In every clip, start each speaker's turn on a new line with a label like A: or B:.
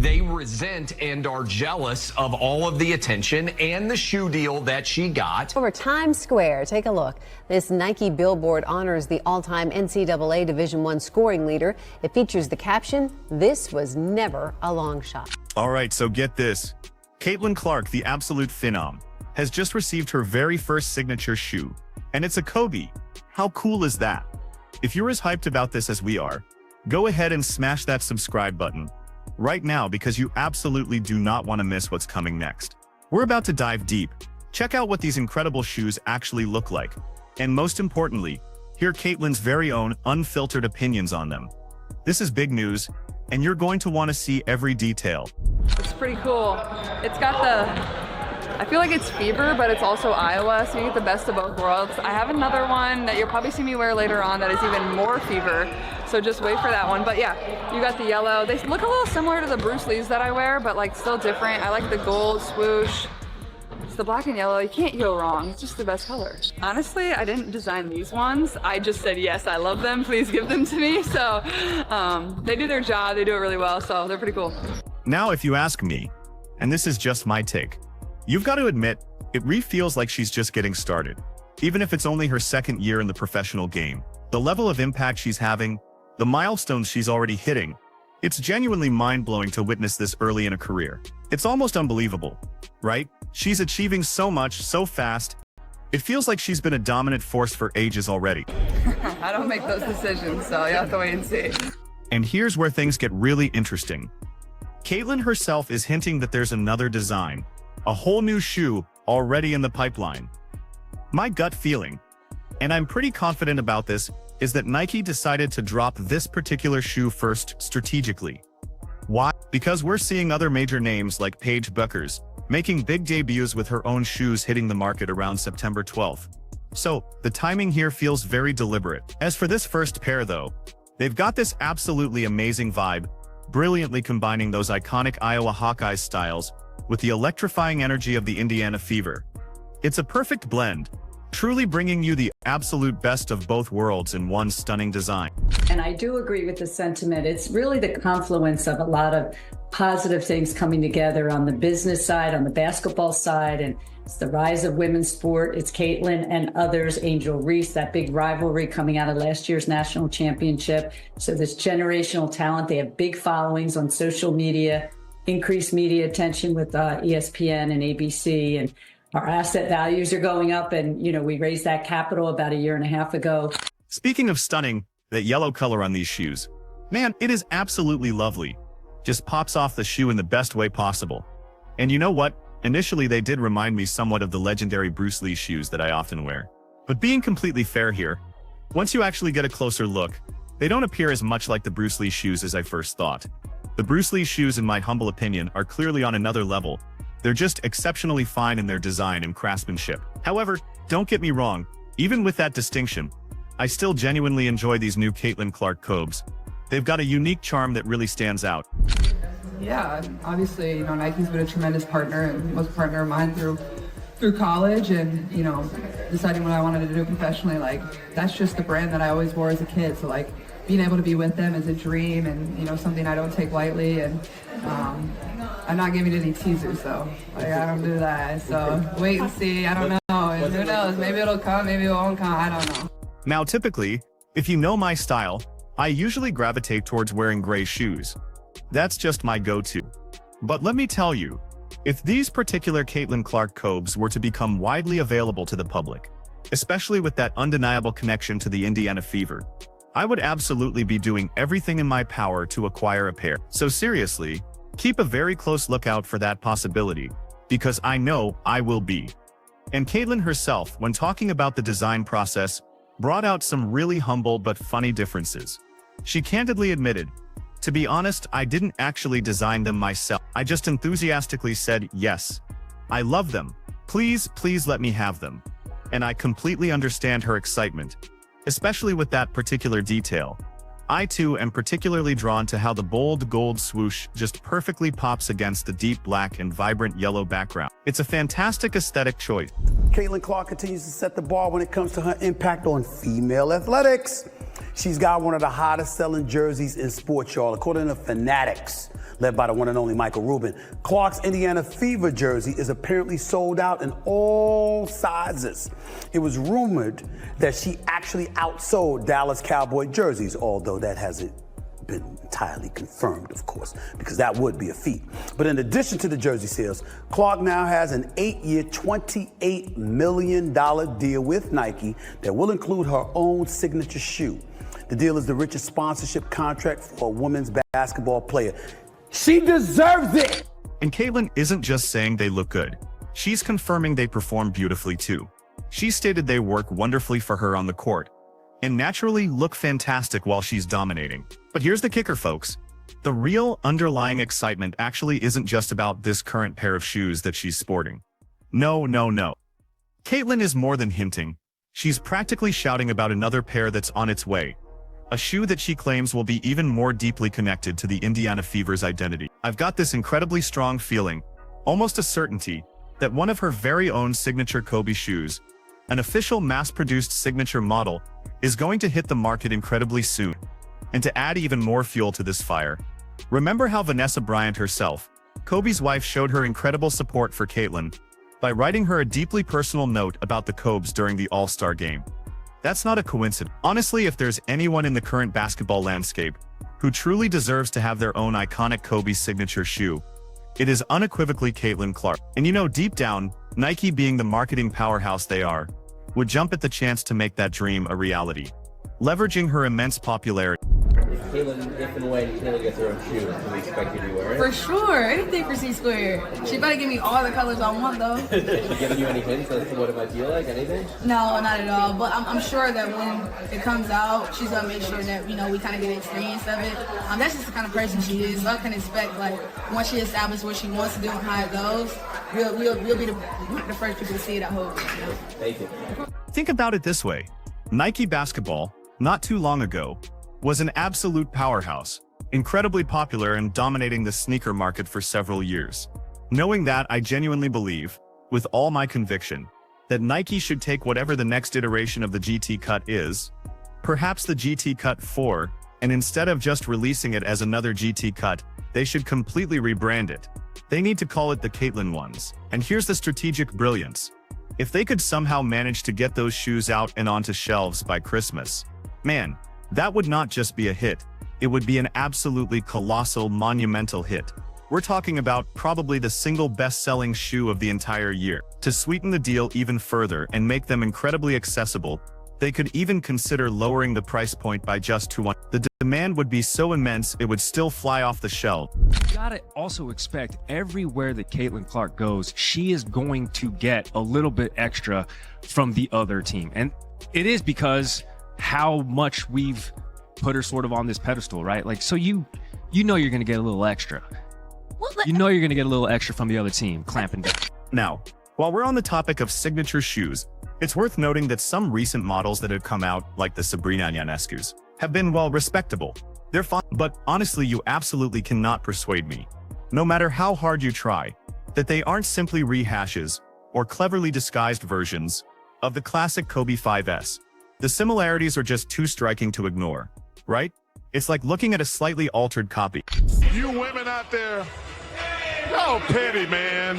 A: they resent and are jealous of all of the attention and the shoe deal that she got.
B: Over Times Square, take a look. This Nike billboard honors the all-time NCAA Division I scoring leader. It features the caption, "This was never a long shot."
C: All right, so get this. Caitlyn Clark, the absolute phenom, has just received her very first signature shoe, and it's a Kobe. How cool is that? If you're as hyped about this as we are, go ahead and smash that subscribe button right now because you absolutely do not want to miss what's coming next. We're about to dive deep. Check out what these incredible shoes actually look like. And most importantly, hear Caitlyn's very own unfiltered opinions on them. This is big news, and you're going to want to see every detail.
D: It's pretty cool. It's got I feel like it's Fever, but it's also Iowa, so you get the best of both worlds. I have another one that you'll probably see me wear later on that is even more Fever, so just wait for that one. But yeah, you got the yellow. They look a little similar to the Bruce Lees that I wear, but like still different. I like the gold swoosh. It's the black and yellow. You can't go wrong. It's just the best color. Honestly, I didn't design these ones. I just said, yes, I love them. Please give them to me. So they do their job. They do it really well, so they're pretty cool.
C: Now, if you ask me, and this is just my take, you've got to admit, it really feels like she's just getting started. Even if it's only her second year in the professional game, the level of impact she's having, the milestones she's already hitting, it's genuinely mind-blowing to witness this early in a career. It's almost unbelievable, right? She's achieving so much, so fast. It feels like she's been a dominant force for ages already.
D: I don't make those decisions, so you have to wait and see.
C: And here's where things get really interesting. Caitlyn herself is hinting that there's another design, a whole new shoe already in the pipeline. My gut feeling, and I'm pretty confident about this, is that Nike decided to drop this particular shoe first strategically. Why? Because we're seeing other major names like Paige Bueckers making big debuts with her own shoes hitting the market around September 12th. So, the timing here feels very deliberate. As for this first pair though, they've got this absolutely amazing vibe, brilliantly combining those iconic Iowa Hawkeyes styles with the electrifying energy of the Indiana Fever. It's a perfect blend, truly bringing you the absolute best of both worlds in one stunning design.
E: And I do agree with the sentiment. It's really the confluence of a lot of positive things coming together on the business side, on the basketball side, and it's the rise of women's sport. It's Caitlyn and others, Angel Reese, that big rivalry coming out of last year's national championship. So this generational talent, they have big followings on social media, increased media attention with ESPN and ABC, and our asset values are going up. And, you know, we raised that capital about a year and a half ago.
C: Speaking of stunning, that yellow color on these shoes, man, it is absolutely lovely. Just pops off the shoe in the best way possible. And you know what? Initially, they did remind me somewhat of the legendary Bruce Lee shoes that I often wear. But being completely fair here, once you actually get a closer look, they don't appear as much like the Bruce Lee shoes as I first thought. The Bruce Lee shoes, in my humble opinion, are clearly on another level. They're just exceptionally fine in their design and craftsmanship. However, don't get me wrong, even with that distinction, I still genuinely enjoy these new Caitlyn Clark Cobes. They've got a unique charm that really stands out.
D: Yeah, obviously, you know, Nike's been a tremendous partner and was a partner of mine through college, and, you know, deciding what I wanted to do professionally, like, that's just the brand that I always wore as a kid. So, like, being able to be with them is a dream and, you know, something I don't take lightly. And I'm not giving any teasers, though. Like, I don't do that. So wait and see. I don't know. And who knows? Maybe it'll come. Maybe it won't come. I don't know.
C: Now, typically, if you know my style, I usually gravitate towards wearing gray shoes. That's just my go-to. But let me tell you, if these particular Caitlyn Clark Cobes were to become widely available to the public, especially with that undeniable connection to the Indiana Fever, I would absolutely be doing everything in my power to acquire a pair. So seriously, keep a very close lookout for that possibility, because I know I will be. And Caitlyn herself, when talking about the design process, brought out some really humble but funny differences. She candidly admitted, "To be honest, I didn't actually design them myself. I just enthusiastically said, yes, I love them. Please, please let me have them." And I completely understand her excitement, especially with that particular detail. I too am particularly drawn to how the bold gold swoosh just perfectly pops against the deep black and vibrant yellow background. It's a fantastic aesthetic choice.
F: Caitlyn Clark continues to set the bar when it comes to her impact on female athletics. She's got one of the hottest selling jerseys in sports, y'all. According to Fanatics, led by the one and only Michael Rubin. Clark's Indiana Fever jersey is apparently sold out in all sizes. It was rumored that she actually outsold Dallas Cowboy jerseys, although that hasn't been entirely confirmed, of course, because that would be a feat. But in addition to the jersey sales, Clark now has an 8-year, $28 million deal with Nike that will include her own signature shoe. The deal is the richest sponsorship contract for a women's basketball player. She deserves it!
C: And Caitlyn isn't just saying they look good. She's confirming they perform beautifully too. She stated they work wonderfully for her on the court, and naturally look fantastic while she's dominating. But here's the kicker, folks. The real underlying excitement actually isn't just about this current pair of shoes that she's sporting. No. Caitlyn is more than hinting. She's practically shouting about another pair that's on its way. A shoe that she claims will be even more deeply connected to the Indiana Fever's identity. I've got this incredibly strong feeling, almost a certainty, that one of her very own signature Kobe shoes, an official mass-produced signature model, is going to hit the market incredibly soon. And to add even more fuel to this fire, remember how Vanessa Bryant herself, Kobe's wife, showed her incredible support for Caitlyn by writing her a deeply personal note about the Cobes during the All-Star game. That's not a coincidence. Honestly, if there's anyone in the current basketball landscape who truly deserves to have their own iconic Kobe signature shoe, it is unequivocally Caitlyn Clark. And you know, deep down, Nike, being the marketing powerhouse they are, would jump at the chance to make that dream a reality, leveraging her immense popularity.
G: If and when Caitlyn gets her own shoe, can we expect you to wear it?
H: For sure, anything for C-Square. She better give me all the colors I want, though.
G: Has she given you any hints as to what it might be like? Anything?
H: No, not at all. But I'm sure that when it comes out, she's gonna make sure that we kind of get an experience of it. That's just the kind of person she is. So I can expect, like, once she establishes what she wants to do and how it goes, we'll be the first people to see it. I hope.
G: Thank you.
C: Think about it this way: Nike basketball, not too long ago, was an absolute powerhouse, incredibly popular and dominating the sneaker market for several years. Knowing that, I genuinely believe, with all my conviction, that Nike should take whatever the next iteration of the GT Cut is, perhaps the GT Cut 4, and instead of just releasing it as another GT Cut, they should completely rebrand it. They need to call it the Caitlyn ones. And here's the strategic brilliance. If they could somehow manage to get those shoes out and onto shelves by Christmas, man, that would not just be a hit, it would be an absolutely colossal, monumental hit. We're talking about probably the single best-selling shoe of the entire year. To sweeten the deal even further and make them incredibly accessible, they could even consider lowering the price point by just $200. The demand would be so immense it would still fly off the shelf.
I: You gotta also expect everywhere that Caitlyn Clark goes, she is going to get a little bit extra from the other team. And it is because how much we've put her sort of on this pedestal, right? Like, so you know you're gonna get a little extra. You know you're gonna get a little extra from the other team, clamping down.
C: Now, while we're on the topic of signature shoes, it's worth noting that some recent models that have come out, like the Sabrina Ionescu's, have been, well, respectable. They're fun, but honestly, you absolutely cannot persuade me, no matter how hard you try, that they aren't simply rehashes or cleverly disguised versions of the classic Kobe 5S. The similarities are just too striking to ignore, right? It's like looking at a slightly altered copy.
J: You women out there, y'all petty, man.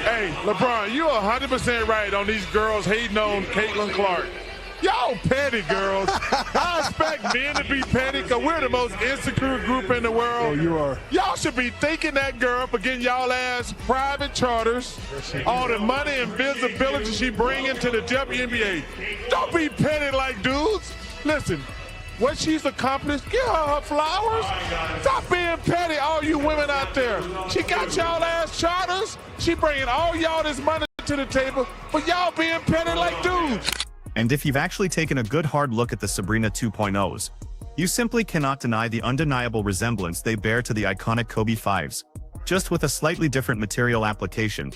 J: Hey, LeBron, you're 100% right on these girls hating on Caitlyn Clark. Y'all petty, girls. I expect men to be petty because we're the most insecure group in the world.
F: Oh, you are.
J: Y'all should be thanking that girl for getting y'all ass private charters, all the money and visibility she bringing to the WNBA. Don't be petty like dudes. Listen, what she's accomplished, give her flowers. Stop being petty, all you women out there. She got y'all ass charters. She bringing all y'all this money to the table, but y'all being petty like dudes.
C: And if you've actually taken a good hard look at the Sabrina 2.0s, you simply cannot deny the undeniable resemblance they bear to the iconic Kobe 5s, just with a slightly different material application.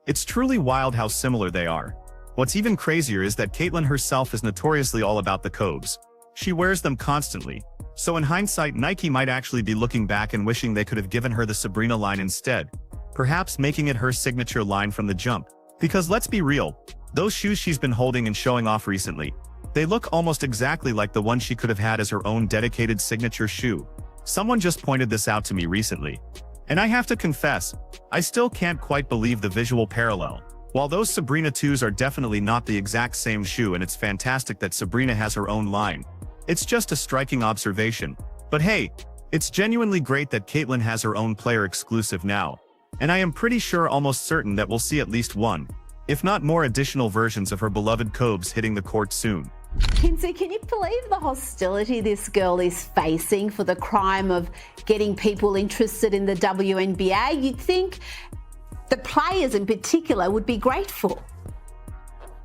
C: It's truly wild how similar they are. What's even crazier is that Caitlyn herself is notoriously all about the Cobes. She wears them constantly, so in hindsight, Nike might actually be looking back and wishing they could have given her the Sabrina line instead, perhaps making it her signature line from the jump. Because let's be real, those shoes she's been holding and showing off recently, they look almost exactly like the one she could have had as her own dedicated signature shoe. Someone just pointed this out to me recently. And I have to confess, I still can't quite believe the visual parallel. While those Sabrina 2s are definitely not the exact same shoe, and it's fantastic that Sabrina has her own line, it's just a striking observation. But hey, it's genuinely great that Caitlyn has her own player exclusive now. And I am pretty sure, almost certain, that we'll see at least one, if not more, additional versions of her beloved Cobes hitting the court soon.
K: Kinsey, can you believe the hostility this girl is facing for the crime of getting people interested in the WNBA? You'd think the players in particular would be grateful.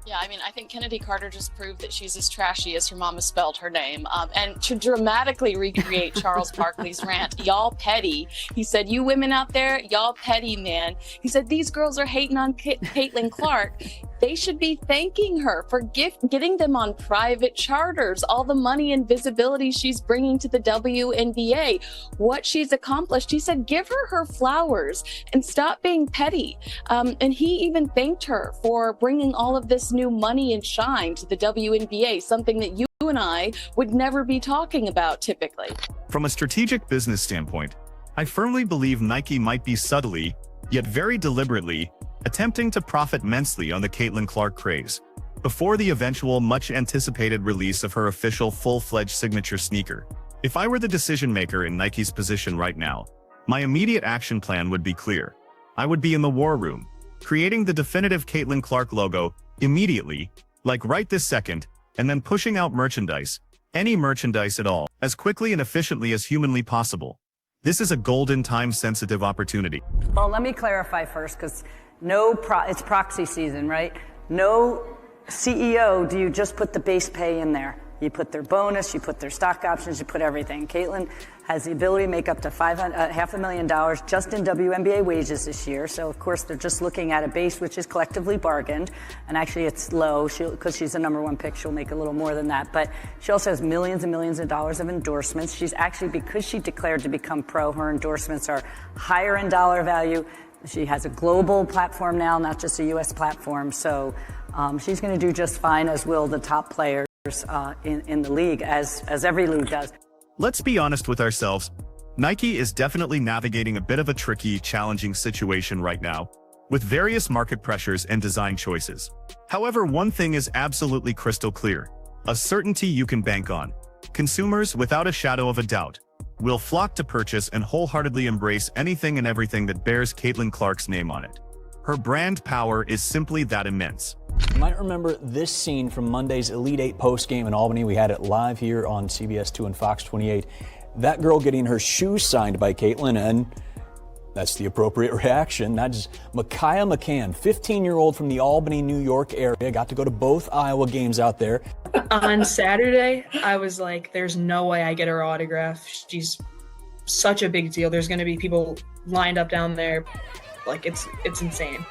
L: Yeah, I mean, I think Kennedy Carter just proved that she's as trashy as her mama spelled her name. And to dramatically recreate Charles Barkley's rant, y'all petty. He said, you women out there, y'all petty, man. He said, these girls are hating on Caitlyn Clark. They should be thanking her for getting them on private charters, all the money and visibility she's bringing to the WNBA, what she's accomplished. He said, give her flowers and stop being petty. And he even thanked her for bringing all of this new money and shine to the WNBA, something that you and I would never be talking about typically.
C: From a strategic business standpoint, I firmly believe Nike might be subtly, yet very deliberately, attempting to profit immensely on the Caitlyn Clark craze, before the eventual much-anticipated release of her official full-fledged signature sneaker. If I were the decision-maker in Nike's position right now, my immediate action plan would be clear. I would be in the war room, creating the definitive Caitlyn Clark logo immediately, like right this second, and then pushing out merchandise, any merchandise at all, as quickly and efficiently as humanly possible. This is a golden time-sensitive opportunity.
M: Well, let me clarify first, because it's proxy season, right? No CEO do you just put the base pay in there. You put their bonus, you put their stock options, you put everything. Caitlyn has the ability to make up to $500,000 just in WNBA wages this year. So, of course, they're just looking at a base which is collectively bargained. And actually, it's low because she's the #1 pick. She'll make a little more than that. But she also has millions and millions of dollars of endorsements. She's actually, because she declared to become pro, her endorsements are higher in dollar value. She has a global platform now, not just a U.S. platform. So she's going to do just fine, as will the top players in the league, as every league does.
C: Let's be honest with ourselves. Nike is definitely navigating a bit of a tricky, challenging situation right now, with various market pressures and design choices. However, one thing is absolutely crystal clear: a certainty you can bank on. Consumers, without a shadow of a doubt, will flock to purchase and wholeheartedly embrace anything and everything that bears Caitlyn Clark's name on it. Her brand power is simply that immense.
N: You might remember this scene from Monday's Elite 8 postgame in Albany. We had it live here on CBS 2 and Fox 28. That girl getting her shoes signed by Caitlyn, and that's the appropriate reaction. That's Micaiah McCann, 15-year-old from the Albany, New York area. Got to go to both Iowa games out there.
O: On Saturday, I was like, there's no way I get her autograph. She's such a big deal. There's going to be people lined up down there. Like, it's insane.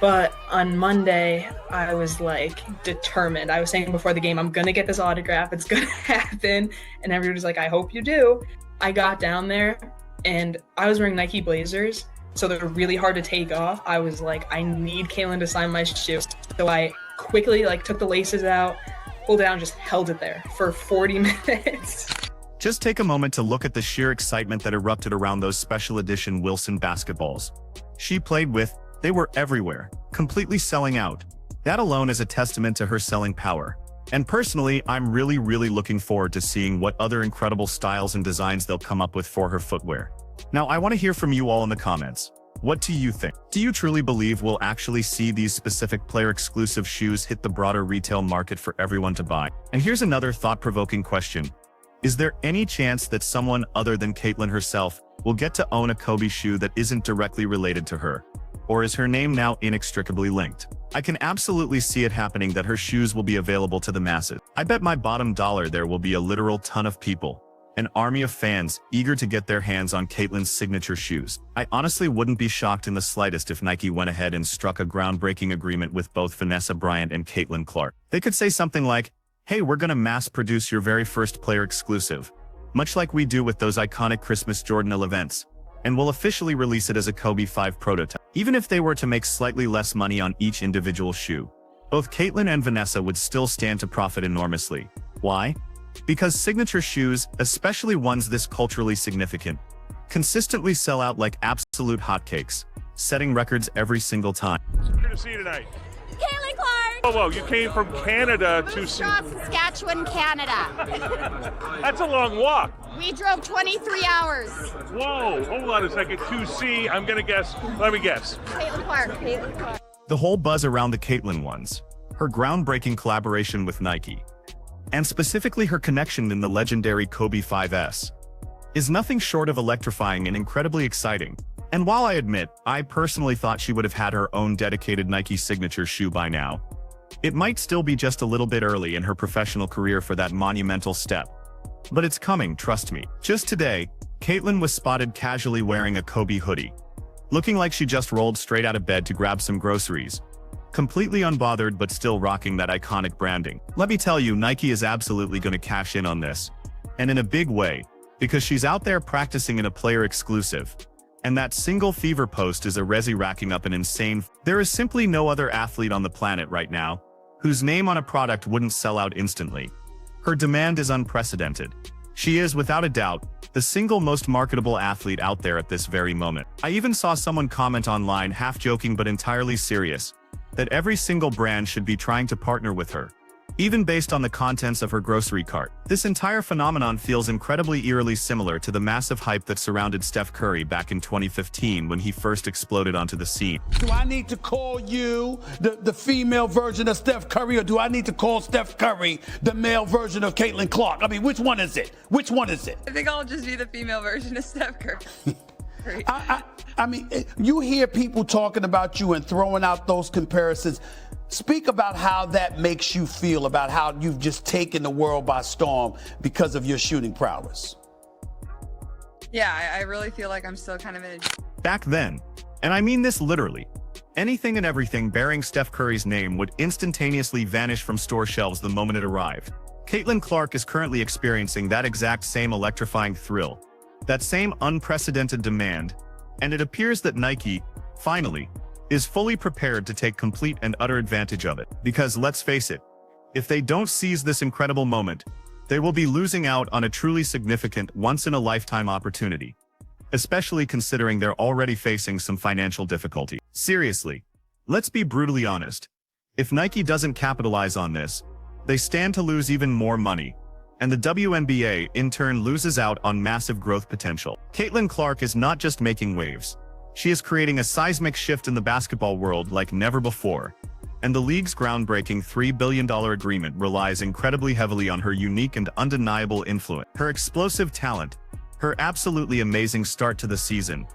O: But on Monday, I was like determined. I was saying before the game, I'm going to get this autograph. It's going to happen. And everybody was like, I hope you do. I got down there and I was wearing Nike Blazers, so they're really hard to take off. I was like, I need Caitlyn to sign my shoe. So I quickly took the laces out, pulled it out, and just held it there for 40 minutes.
C: Just take a moment to look at the sheer excitement that erupted around those special edition Wilson basketballs she played with. They were everywhere, completely selling out. That alone is a testament to her selling power. And personally, I'm really looking forward to seeing what other incredible styles and designs they'll come up with for her footwear. Now, I want to hear from you all in the comments. What do you think? Do you truly believe we'll actually see these specific player-exclusive shoes hit the broader retail market for everyone to buy? And here's another thought-provoking question. Is there any chance that someone other than Caitlyn herself will get to own a Kobe shoe that isn't directly related to her? Or is her name now inextricably linked? I can absolutely see it happening, that her shoes will be available to the masses. I bet my bottom dollar there will be a literal ton of people, an army of fans, eager to get their hands on Caitlyn's signature shoes. I honestly wouldn't be shocked in the slightest if Nike went ahead and struck a groundbreaking agreement with both Vanessa Bryant and Caitlyn Clark. They could say something like, hey, we're gonna mass produce your very first player exclusive, much like we do with those iconic Christmas Jordan events, and we'll officially release it as a Kobe 5 prototype. Even if they were to make slightly less money on each individual shoe, both Caitlyn and Vanessa would still stand to profit enormously. Why? Because signature shoes, especially ones this culturally significant, consistently sell out like absolute hotcakes, setting records every single time.
J: Here to see you tonight.
P: Caitlyn Clark!
J: Oh, whoa, you came from Canada to see.
P: Saskatchewan, Canada.
J: That's a long walk.
P: We drove 23 hours.
J: Whoa, hold on a second. To see, I'm going to guess. Let me guess.
P: Caitlyn Clark. Caitlyn Clark.
C: The whole buzz around the Caitlyn ones, her groundbreaking collaboration with Nike, and specifically her connection in the legendary Kobe 5S, is nothing short of electrifying and incredibly exciting. And while I admit, I personally thought she would have had her own dedicated Nike signature shoe by now, it might still be just a little bit early in her professional career for that monumental step. But it's coming, trust me. Just today, Caitlyn was spotted casually wearing a Kobe hoodie, looking like she just rolled straight out of bed to grab some groceries, completely unbothered but still rocking that iconic branding. Let me tell you, Nike is absolutely going to cash in on this, and in a big way, because she's out there practicing in a player exclusive. And that single fever post is a resi racking up an insane. There is simply no other athlete on the planet right now whose name on a product wouldn't sell out instantly. Her demand is unprecedented. She is, without a doubt, the single most marketable athlete out there at this very moment. I even saw someone comment online, half joking but entirely serious, that every single brand should be trying to partner with her, even based on the contents of her grocery cart. This entire phenomenon feels incredibly eerily similar to the massive hype that surrounded Steph Curry back in 2015 when he first exploded onto the scene.
F: Do I need to call you the female version of Steph Curry, or do I need to call Steph Curry the male version of Caitlyn Clark? I mean, which one is it? Which one is it?
D: I think I'll just be the female version of Steph Curry.
F: I mean, you hear people talking about you and throwing out those comparisons. Speak about how that makes you feel, about how you've just taken the world by storm because of your shooting prowess.
D: Yeah, I really feel like I'm still kind of in a...
C: Back then, and I mean this literally, anything and everything bearing Steph Curry's name would instantaneously vanish from store shelves the moment it arrived. Caitlyn Clark is currently experiencing that exact same electrifying thrill, that same unprecedented demand, and it appears that Nike, finally, is fully prepared to take complete and utter advantage of it. Because let's face it, if they don't seize this incredible moment, they will be losing out on a truly significant once-in-a-lifetime opportunity, especially considering they're already facing some financial difficulty. Seriously, let's be brutally honest. If Nike doesn't capitalize on this, they stand to lose even more money, and the WNBA in turn loses out on massive growth potential. Caitlyn Clark is not just making waves. She is creating a seismic shift in the basketball world like never before, and the league's groundbreaking $3 billion agreement relies incredibly heavily on her unique and undeniable influence. Her explosive talent, her absolutely amazing start to the season,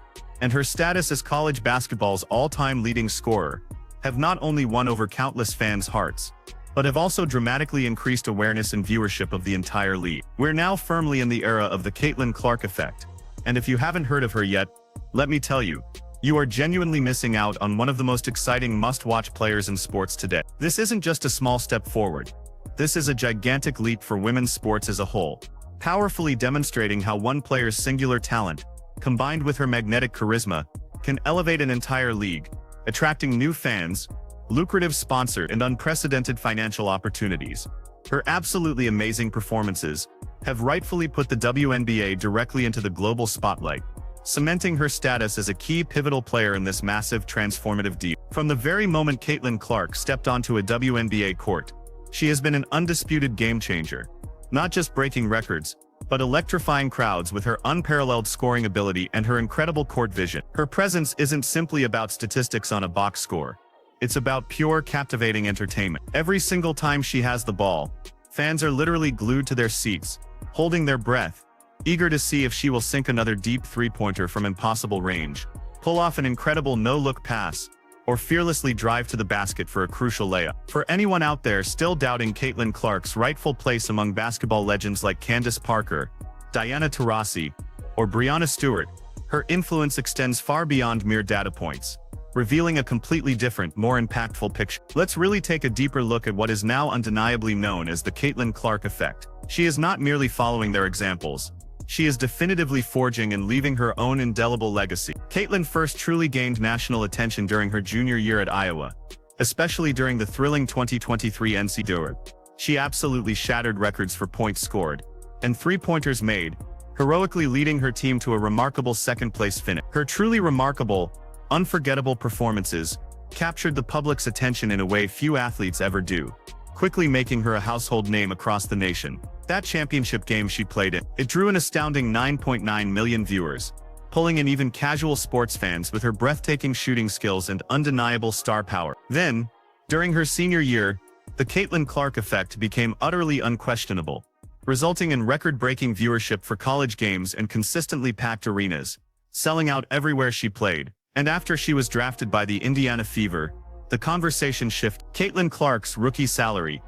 C: and her status as college basketball's all-time leading scorer have not only won over countless fans' hearts, but have also dramatically increased awareness and viewership of the entire league. We're now firmly in the era of the Caitlyn Clark effect, and if you haven't heard of her yet, let me tell you, you are genuinely missing out on one of the most exciting must-watch players in sports today. This isn't just a small step forward. This is a gigantic leap for women's sports as a whole, powerfully demonstrating how one player's singular talent, combined with her magnetic charisma, can elevate an entire league, attracting new fans, lucrative sponsor, and unprecedented financial opportunities. Her absolutely amazing performances have rightfully put the WNBA directly into the global spotlight, cementing her status as a key pivotal player in this massive transformative deal. From the very moment Caitlyn Clark stepped onto a WNBA court, she has been an undisputed game changer, not just breaking records, but electrifying crowds with her unparalleled scoring ability and her incredible court vision. Her presence isn't simply about statistics on a box score. It's about pure, captivating entertainment. Every single time she has the ball, fans are literally glued to their seats, holding their breath, eager to see if she will sink another deep three-pointer from impossible range, pull off an incredible no-look pass, or fearlessly drive to the basket for a crucial layup. For anyone out there still doubting Caitlyn Clark's rightful place among basketball legends like Candace Parker, Diana Taurasi, or Breanna Stewart, her influence extends far beyond mere data points, revealing a completely different, more impactful picture. Let's really take a deeper look at what is now undeniably known as the Caitlyn Clark effect. She is not merely following their examples. She is definitively forging and leaving her own indelible legacy. Caitlyn first truly gained national attention during her junior year at Iowa, especially during the thrilling 2023 NCAA She absolutely shattered records for points scored and three-pointers made, heroically leading her team to a remarkable second-place finish. Her truly remarkable, unforgettable performances captured the public's attention in a way few athletes ever do, quickly making her a household name across the nation. That championship game she played in, it drew an astounding 9.9 million viewers, pulling in even casual sports fans with her breathtaking shooting skills and undeniable star power. Then, during her senior year, the Caitlyn Clark effect became utterly unquestionable, resulting in record-breaking viewership for college games and consistently packed arenas, selling out everywhere she played. And after she was drafted by the Indiana Fever, the conversation shifted. Caitlyn Clark's rookie salary,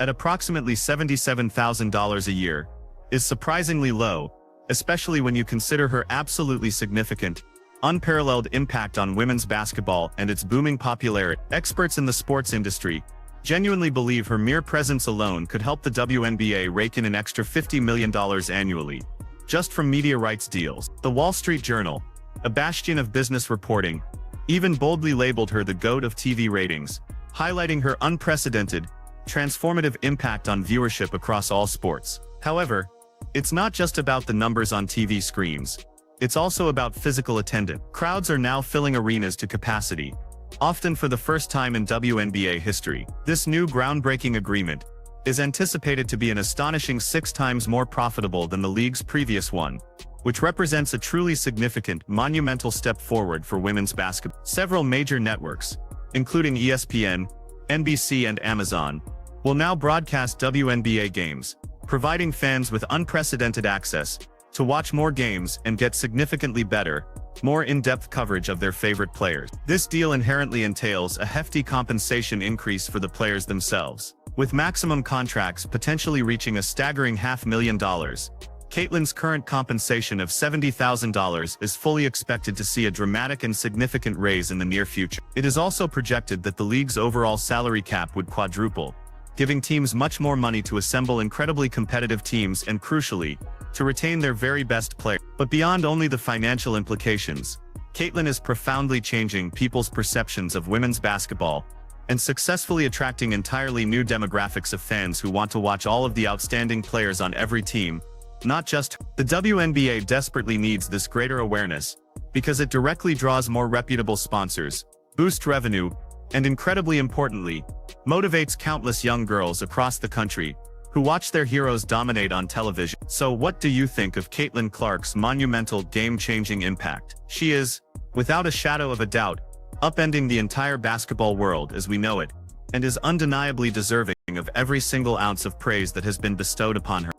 C: at approximately $77,000 a year, is surprisingly low, especially when you consider her absolutely significant, unparalleled impact on women's basketball and its booming popularity. Experts in the sports industry genuinely believe her mere presence alone could help the WNBA rake in an extra $50 million annually, just from media rights deals. The Wall Street Journal, a bastion of business reporting, even boldly labeled her the GOAT of TV ratings, highlighting her unprecedented, transformative impact on viewership across all sports. However, it's not just about the numbers on TV screens. It's also about physical attendance. Crowds are now filling arenas to capacity, often for the first time in WNBA history. This new groundbreaking agreement is anticipated to be an astonishing 6 times more profitable than the league's previous one, which represents a truly significant, monumental step forward for women's basketball. Several major networks, including ESPN, NBC, and Amazon, will now broadcast WNBA games, providing fans with unprecedented access to watch more games and get significantly better, more in-depth coverage of their favorite players. This deal inherently entails a hefty compensation increase for the players themselves, with maximum contracts potentially reaching a staggering $500,000. Caitlyn's current compensation of $70,000 is fully expected to see a dramatic and significant raise in the near future. It is also projected that the league's overall salary cap would quadruple, giving teams much more money to assemble incredibly competitive teams and, crucially, to retain their very best players. But beyond only the financial implications, Caitlyn is profoundly changing people's perceptions of women's basketball and successfully attracting entirely new demographics of fans who want to watch all of the outstanding players on every team, not just. The WNBA desperately needs this greater awareness because it directly draws more reputable sponsors, boosts revenue, and incredibly importantly, motivates countless young girls across the country who watch their heroes dominate on television. So what do you think of Caitlyn Clark's monumental, game-changing impact? She is, without a shadow of a doubt, upending the entire basketball world as we know it, and is undeniably deserving of every single ounce of praise that has been bestowed upon her.